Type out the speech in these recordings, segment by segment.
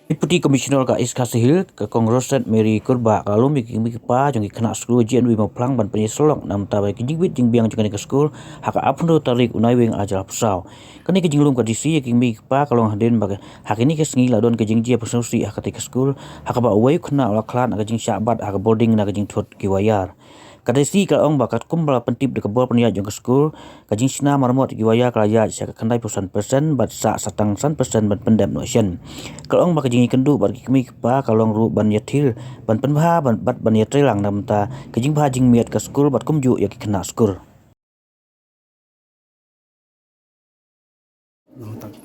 Deputy Commissioner ka Iska Sahil ke Kongresan Mary Kurba kalau mi pa jong kena skul jian wi maplang ban penyeselok nam ta ba kijing jing biang jong ke skul haka apndo tarik unai wing ajar pusau kani kijing lum ka disi king mi pa kalau haden ba hakini ke sngi ladon kijing jia pusau si haka ke skul haka ba wai khna ala klan aga jing syabat haka boarding na kijing thot kiwayar kadesi ka ong bakat kumbala pentip de kebor penia jong ke skul kajing sina marmot kiwaya kalaya sya kandai persen bat sa satang persen ban pendam no shen kalong ba kajing kendu bar kimi pa kalong ru ban yathil ban penbha ban bat ban yatrelang nam ta kajing bha jing miat ka skul bat kumju ya kena skul.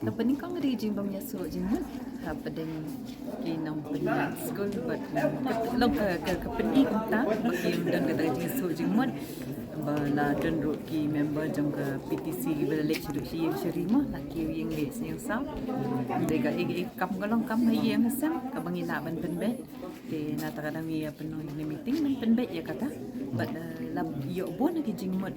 Lepas kong rejim bang yaso jinut apa dengan kinam penat school but long ke peni kenta bagi dan kata yaso jinut bala dan ki member jang ke PTC bala lek sidu si sherima nak ki yang le yang sam dega kam galong kam hai yang sam ka bang ila ban penbet de na ta kadang ya penuh ni meeting ban penbet ya kata but lab yo bon ki jingmut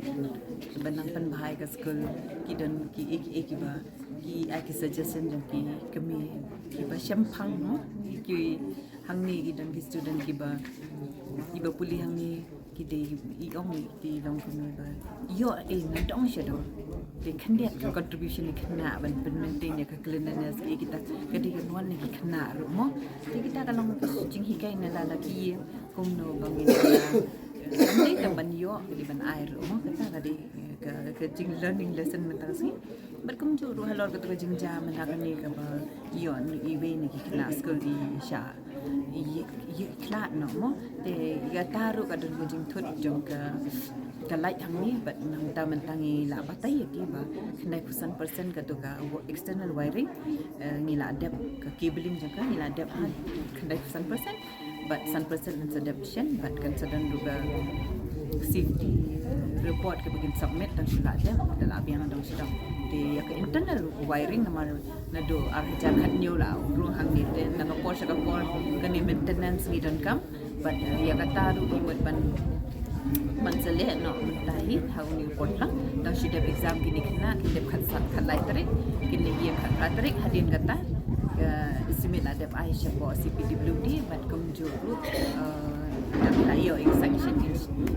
banang pen bahai ka school ki dan ki ba ki ai ki suggestion jang ki kami ki ba syampang no ki hang ni ki dan ki student ki ba pulih hang ni ki de i ong ki long kami ba yo na dong sha do de kandiat contribution ni kena ban penting ya ka cleanliness ki kita kadi kan wan ni kena ru mo de kita kalong jing hikai na la ki kum no bangin nanti kan yo di ban air mo kata kadi ke jing learning lesson mentang si berkum ju ru halor ke jing jam nak ni ka ba yo ni we ni ki kena school di sha i klat no mo te ga taru ka dun jing thut jong ka light hang ni but nang ta mentangi la batai ki ba kena kusan persen ka tu ka external wiring ni la adap ka cabling jong ka ni la adap kena kusan persen but 100% adaptation but kan sedang juga safety report ke bagian submit dan sudah ada dalam yang ada sudah di ke internal wiring nama nado arja khatnyo la ruang hang ni den na por sa por kani maintenance ni dan kam but ya kata ru buat ban sele no tahi how ni report la dan sudah exam kini kena kita khat lai tarik kini ye khat tarik hadin kata estimate ada Aisyah bawa CPWD but kemjuru dan layo section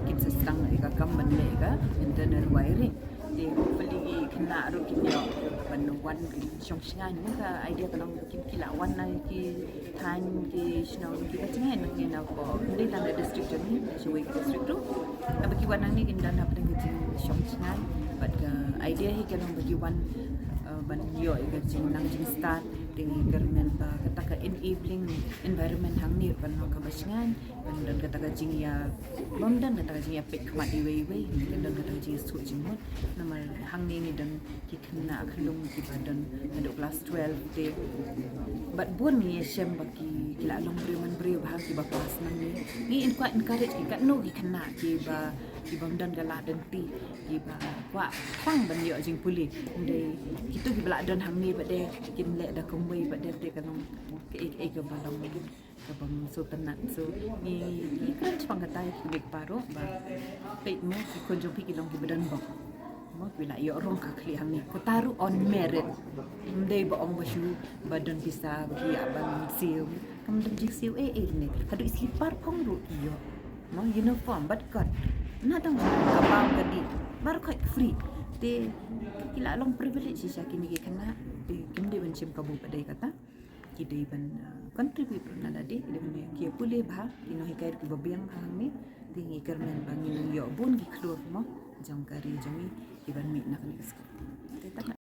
kita sedang ikam menega internal wiring di hopefully kena ru kita menuan syongsingan ka idea kalau mungkin kilawan na ki tan ki snow ki bacengan ni na ko di tanda district ni sesuai district tu bagi wanang ni kindan apa dengan syongsingan but idea hi kalau bagi wan ban yo jing nang jing start dengan government ba kata ka enabling environment hang ni ban ka basingan dan kata ka jing ya bom dan kata ka jing ya pek khmat iwe dan kata ka jing su jing mot nama hang ni dan ki kena khlung ki badan ada kelas 12 de but bon ni shem bagi kila long bre bah ki ba kelas nang ni in quite encourage ki kat no ki kena ki ba ki bom dan gala dan pi ki ba kwa khang ban yo jing puli de kita ki bela dan hang ni bade kin le da kumbai bade te kan ke ke balong ke bang so tenat so ni kan pang kata ki paro ba pe mo ki konjo pi ki long ki badan bok mo bila yo rong ka kli hang ni ko taru on merit de ba ong ba shu badan bisa ki aban siu kam dan jing siu ni kadu isi par pong ru yo mo uniform but got na dang ka bang kadi bar quite free de kila long privilege sya kini ke kena de kimde ban chim kabu padai kata kide ban contribute na dadi de ban ki pule bha kino hikai ki babiang hang ni tingi kermen bangin yo bun ki klur mo jang kari jami ki ban mi nak ni